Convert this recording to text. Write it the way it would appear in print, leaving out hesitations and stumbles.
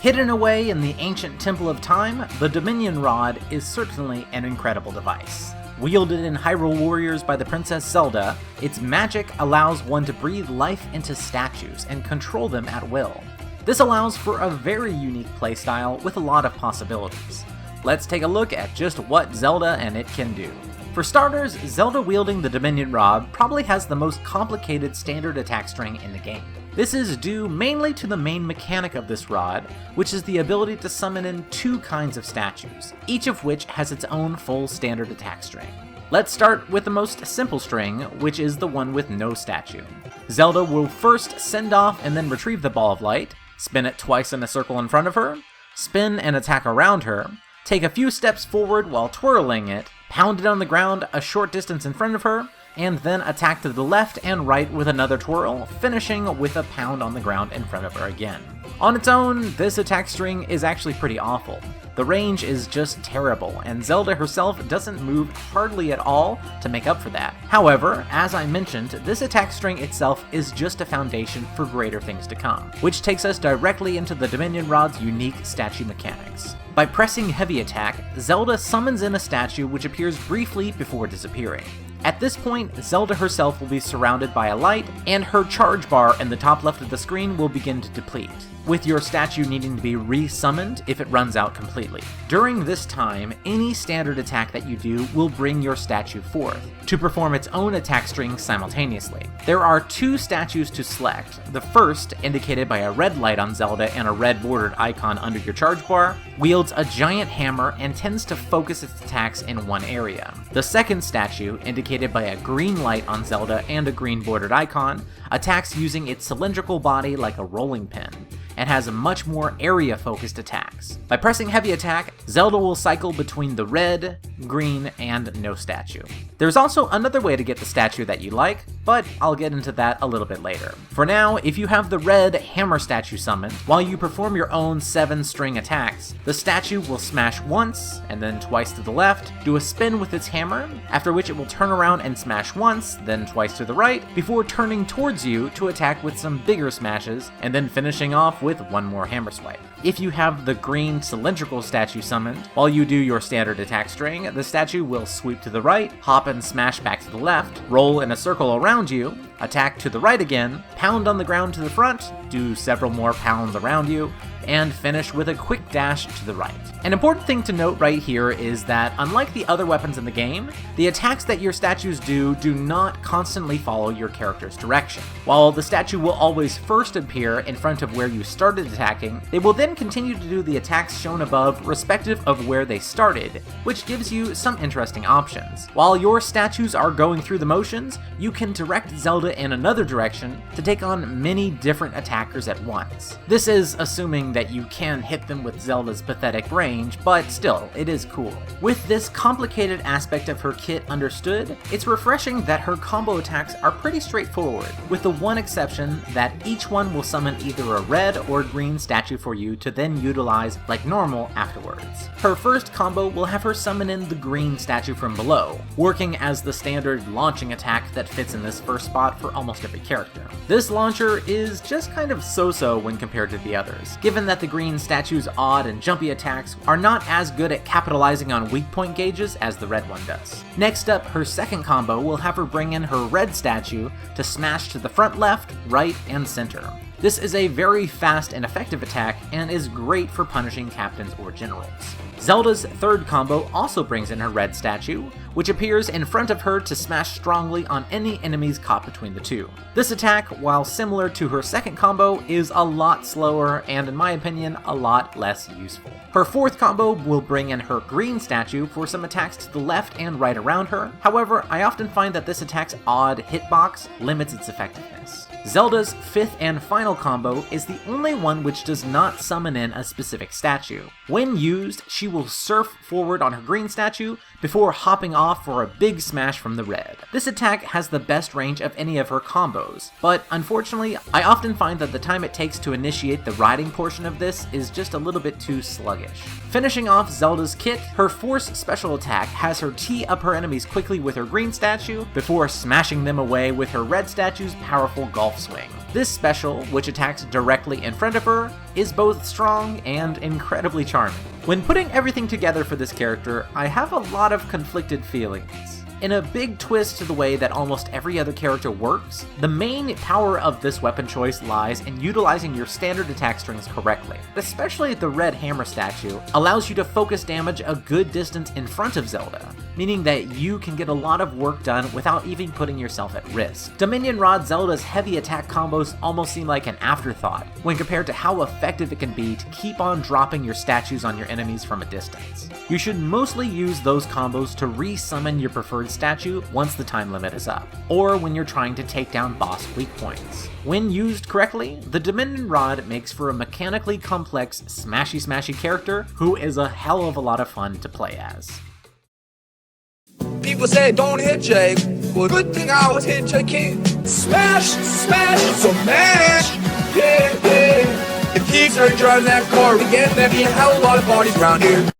Hidden away in the ancient Temple of Time, the Dominion Rod is certainly an incredible device. Wielded in Hyrule Warriors by the Princess Zelda, its magic allows one to breathe life into statues and control them at will. This allows for a very unique playstyle with a lot of possibilities. Let's take a look at just what Zelda and it can do. For starters, Zelda wielding the Dominion Rod probably has the most complicated standard attack string in the game. This is due mainly to the main mechanic of this rod, which is the ability to summon in two kinds of statues, each of which has its own full standard attack string. Let's start with the most simple string, which is the one with no statue. Zelda will first send off and then retrieve the ball of light, spin it twice in a circle in front of her, spin and attack around her, take a few steps forward while twirling it, pound it on the ground a short distance in front of her, and then attack to the left and right with another twirl, finishing with a pound on the ground in front of her again. On its own, this attack string is actually pretty awful. The range is just terrible, and Zelda herself doesn't move hardly at all to make up for that. However, as I mentioned, this attack string itself is just a foundation for greater things to come, which takes us directly into the Dominion Rod's unique statue mechanics. By pressing heavy attack, Zelda summons in a statue which appears briefly before disappearing. At this point, Zelda herself will be surrounded by a light, and her charge bar in the top left of the screen will begin to deplete, with your statue needing to be re-summoned if it runs out completely. During this time, any standard attack that you do will bring your statue forth, to perform its own attack string simultaneously. There are two statues to select. The first, indicated by a red light on Zelda and a red bordered icon under your charge bar, wields a giant hammer and tends to focus its attacks in one area. The second statue, indicated by a green light on Zelda and a green bordered icon, attacks using its cylindrical body like a rolling pin, and has much more area-focused attacks. By pressing heavy attack, Zelda will cycle between the red, green, and no statue. There's also another way to get the statue that you like, but I'll get into that a little bit later. For now, if you have the red hammer statue summoned, while you perform your own 7-string attacks, the statue will smash once, and then twice to the left, do a spin with its hammer, after which it will turn around and smash once, then twice to the right, before turning towards you to attack with some bigger smashes, and then finishing off with one more hammer swipe. If you have the green cylindrical statue summoned, while you do your standard attack string, the statue will sweep to the right, hop and smash back to the left, roll in a circle around you, attack to the right again, pound on the ground to the front, do several more pounds around you, and finish with a quick dash to the right. An important thing to note right here is that, unlike the other weapons in the game, the attacks that your statues do not constantly follow your character's direction. While the statue will always first appear in front of where you started attacking, they will then continue to do the attacks shown above respective of where they started, which gives you some interesting options. While your statues are going through the motions, you can direct Zelda in another direction to take on many different attackers at once. This is assuming that you can hit them with Zelda's pathetic range, but still, it is cool. With this complicated aspect of her kit understood, it's refreshing that her combo attacks are pretty straightforward, with the one exception that each one will summon either a red or green statue for you to then utilize like normal afterwards. Her first combo will have her summon in the green statue from below, working as the standard launching attack that fits in this first spot for almost every character. This launcher is just kind of so-so when compared to the others, given that the green statue's odd and jumpy attacks are not as good at capitalizing on weak point gauges as the red one does. Next up, her second combo will have her bring in her red statue to smash to the front left, right, and center. This is a very fast and effective attack and is great for punishing captains or generals. Zelda's third combo also brings in her red statue, which appears in front of her to smash strongly on any enemies caught between the two. This attack, while similar to her second combo, is a lot slower and, in my opinion, a lot less useful. Her fourth combo will bring in her green statue for some attacks to the left and right around her. However, I often find that this attack's odd hitbox limits its effectiveness. Zelda's fifth and final combo is the only one which does not summon in a specific statue. When used, she will surf forward on her green statue before hopping off for a big smash from the red. This attack has the best range of any of her combos, but unfortunately, I often find that the time it takes to initiate the riding portion of this is just a little bit too sluggish. Finishing off Zelda's kit, her Force special attack has her tee up her enemies quickly with her green statue before smashing them away with her red statue's powerful golf swing. This special, which attacks directly in front of her, is both strong and incredibly charming. When putting everything together for this character, I have a lot of conflicted feelings. In a big twist to the way that almost every other character works, the main power of this weapon choice lies in utilizing your standard attack strings correctly. Especially the red hammer statue allows you to focus damage a good distance in front of Zelda, meaning that you can get a lot of work done without even putting yourself at risk. Dominion Rod Zelda's heavy attack combos almost seem like an afterthought when compared to how effective it can be to keep on dropping your statues on your enemies from a distance. You should mostly use those combos to re-summon your preferred statue once the time limit is up, or when you're trying to take down boss weak points. When used correctly, the Dominion Rod makes for a mechanically complex, smashy character who is a hell of a lot of fun to play as. People say don't hit Jake, well good thing I was hitchhiking. Smash, smash, yeah. If keeps her driving that car, we get there be a hell of a lot of parties around here.